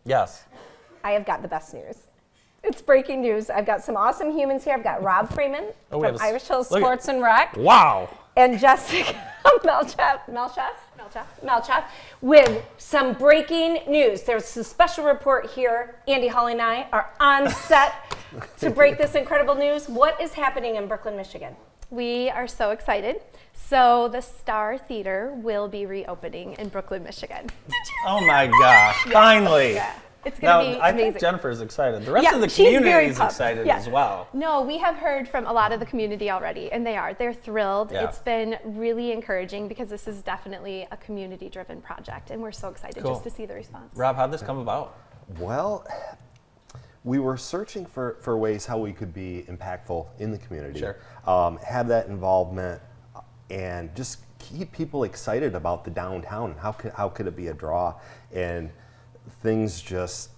Yes. I have got the best news. It's breaking news. I've got some awesome humans here. I've got Rob Freeman from Irish Hill Sports and Rec. Wow. And Jessica Malcheff with some breaking news. There's a special report here. Andy Hawley and I are on set to break this incredible news. What is happening in Brooklyn, Michigan? We are so excited. So the Star Theater will be reopening in Brooklyn, Michigan. Oh my gosh, finally. Yeah. It's going to be I amazing. think Jennifer's excited. The rest of the community is excited as well. No, we have heard from a lot of the community already, and they're thrilled. Yeah. It's been really encouraging because this is definitely a community-driven project, and we're so excited just to see the response. Rob, how'd this come about? Well, we were searching for ways how we could be impactful in the community, have that involvement, and just keep people excited about the downtown. How could it be a draw? And things just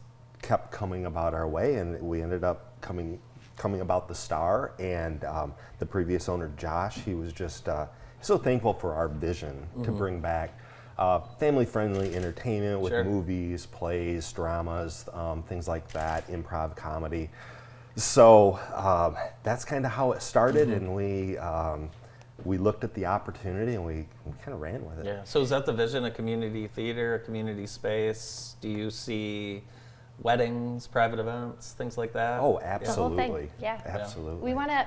kept coming about our way, and we ended up coming about the Star. And the previous owner, Josh, he was just so thankful for our vision to bring back family-friendly entertainment with movies, plays, dramas, things like that, improv comedy. So that's kind of how it started, and we looked at the opportunity and we kind of ran with it. Yeah. So is that the vision, a community theater, a community space? Do you see weddings, private events, things like that? Oh, absolutely. The whole thing. Yeah. Absolutely. We want to,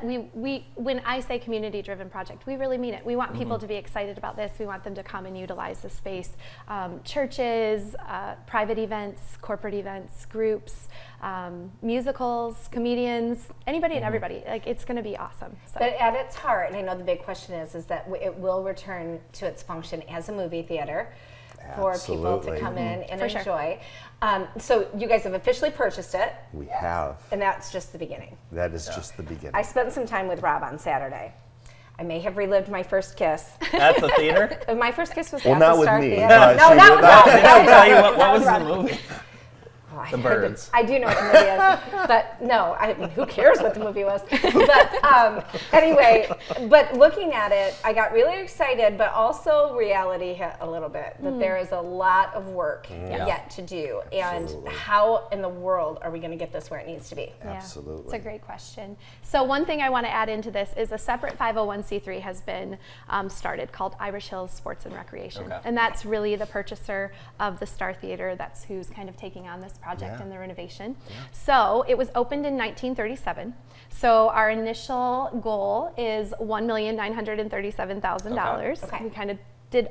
when I say community-driven project, we really mean it. We want people to be excited about this. We want them to come and utilize the space. Churches, private events, corporate events, groups, musicals, comedians, anybody and everybody. Like, it's going to be awesome. So. But at its heart, and I know the big question is that it will return to its function as a movie theater for people to come in and enjoy. So you guys have officially purchased it. We have. And that's just the beginning. That is just the beginning. I spent some time with Rob on Saturday. I may have relived my first kiss. At the theater? My first kiss was well, at not the with Star me. Theater. No, not with Rob. Did I tell you what was the movie? The Birds. I do know what the movie is, but no, I mean, who cares what the movie was? But anyway, but looking at it, I got really excited, but also reality hit a little bit, that there is a lot of work yet to do. And how in the world are we going to get this where it needs to be? Yeah. Absolutely. It's a great question. So one thing I want to add into this is a separate 501c3 has been started called Irish Hill Sports and Recreation. Okay. And that's really the purchaser of the Star Theater. That's who's kind of taking on this project and the renovation. So it was opened in 1937. So our initial goal is $1,937,000. Okay. We kind of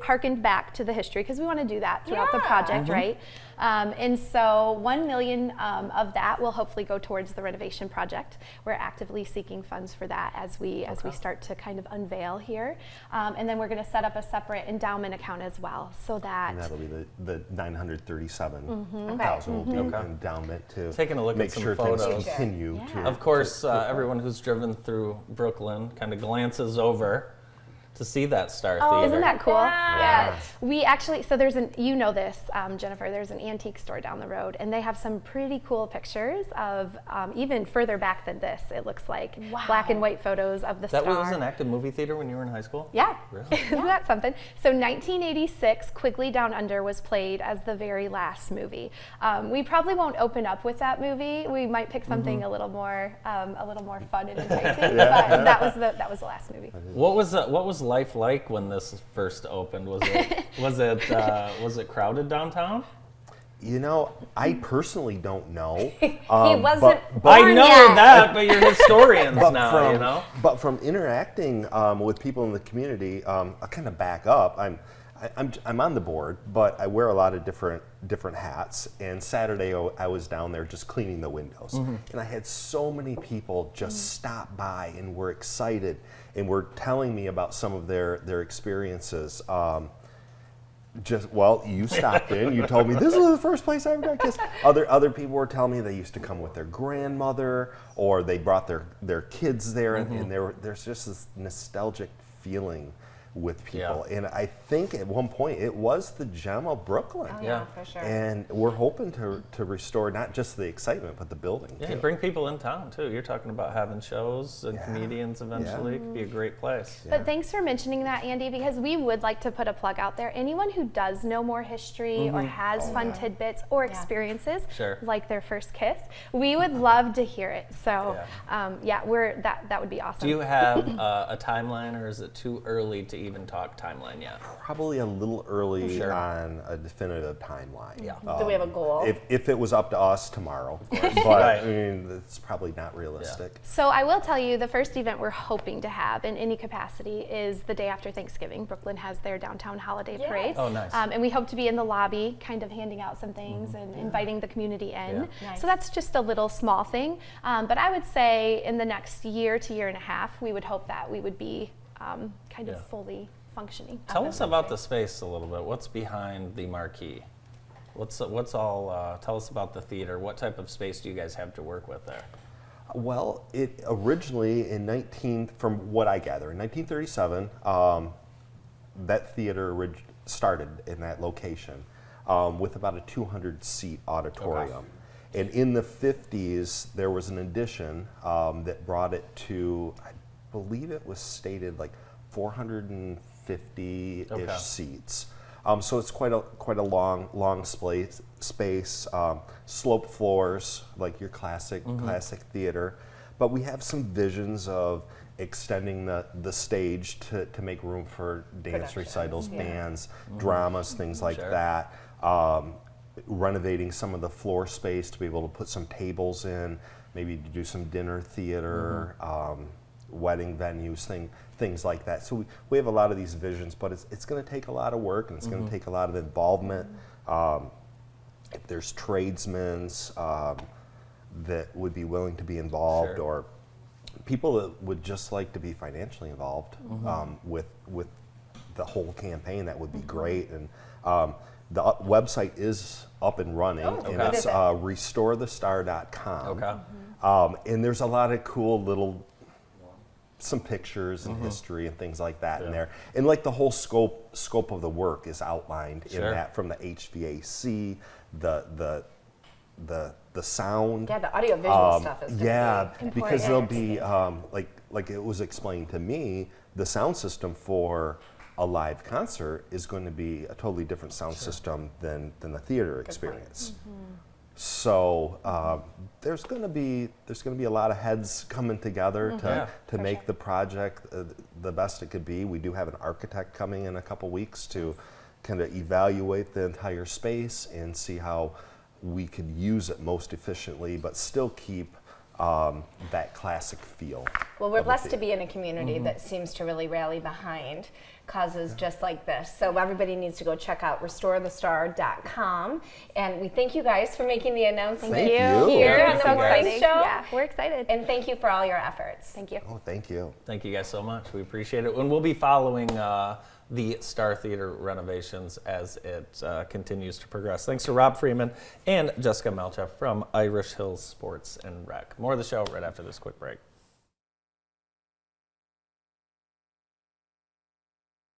harkened back to the history because we want to do that throughout the project, right? And so 1 million of that will hopefully go towards the renovation project. We're actively seeking funds for that as we start to kind of unveil here. And then we're going to set up a separate endowment account as well, so that. And that'll be the 937,000 will be endowment to taking a look make at some sure photos. things continue. Yeah. Of course, everyone who's driven through Brooklyn kind of glances over to see that Star Theater. Isn't that cool? Yeah. We actually, so there's Jennifer, there's an antique store down the road, and they have some pretty cool pictures of even further back than this. It looks like black and white photos of the Star. That was an active movie theater when you were in high school? Yeah. Really? Isn't that something? So 1986, Quigley Down Under was played as the very last movie. We probably won't open up with that movie. We might pick something a little more fun and enticing. But that was the last movie. What was life like when this first opened? Was it crowded downtown? You know, I personally don't know. He wasn't but I know yet. that, but you're historians now, you know? But from interacting with people in the community, I'll kind of back up. I'm on the board, but I wear a lot of different hats. And Saturday I was down there just cleaning the windows, and I had so many people just stop by and were excited and were telling me about some of their experiences. You stopped in. You told me this is the first place I ever got kissed. Other people were telling me they used to come with their grandmother, or they brought their kids there, and there's just this nostalgic feeling with people. And I think at one point it was the gem of Brooklyn. Oh, yeah, for sure. And we're hoping to restore not just the excitement, but the building. Yeah, too. bring people in town too. You're talking about having shows and comedians eventually. It could be a great place. But thanks for mentioning that, Andy, because we would like to put a plug out there. Anyone who does know more history or has fun tidbits or experiences, like their first kiss, we would love to hear it. So that would be awesome. Do you have a timeline, or is it too early to even talk timeline yet? Probably a little early on a definitive timeline. Yeah. Do we have a goal? If it was up to us tomorrow, but I mean, it's probably not realistic. So I will tell you, the first event we're hoping to have in any capacity is the day after Thanksgiving. Brooklyn has their downtown holiday parade. Oh, nice. And we hope to be in the lobby, kind of handing out some things and inviting the community in. Nice. So that's just a little small thing. But I would say in the next year to year and a half, we would hope that we would be kind of fully functioning. Tell us about the space a little bit. What's behind the marquee? Tell us about the theater. What type of space do you guys have to work with there? Well, it originally from what I gather, in 1937, that theater started in that location with about a 200-seat auditorium. And in the 50s, there was an addition that brought it to, I believe it was stated like 450-ish seats. So it's quite a long space. Sloped floors, like your classic theater. But we have some visions of extending the stage to make room for dance recitals, bands, dramas, things like that. Renovating some of the floor space to be able to put some tables in, maybe to do some dinner theater, wedding venues, things like that. So we have a lot of these visions, but it's going to take a lot of work, and it's going to take a lot of involvement. If there's tradesmen that would be willing to be involved, or people that would just like to be financially involved with the whole campaign, that would be great. And the website is up and running, and it's restorethestar.com. And there's a lot of cool some pictures and history and things like that in there. And like the whole scope of the work is outlined in that, from the HVAC, the sound. Yeah, the audiovisual stuff is gonna be because there'll be like it was explained to me, the sound system for a live concert is going to be a totally different sound system than the theater experience. So there's going to be a lot of heads coming together to make the project the best it could be. We do have an architect coming in a couple weeks to kind of evaluate the entire space and see how we could use it most efficiently, but still keep that classic feel. Well, we're blessed to be in a community that seems to really rally behind causes just like this. So everybody needs to go check out restorethestar.com. And we thank you guys for making the announcement Thank you. here on Thank the you, morning guys. show. Yeah, we're excited. And thank you for all your efforts. Thank you. Oh, thank you. Thank you guys so much. We appreciate it. And we'll be following the Star Theater renovations as it continues to progress. Thanks to Rob Freeman and Jessica Malcheff from Irish Hills Sports and Rec. More of the show right after this quick break.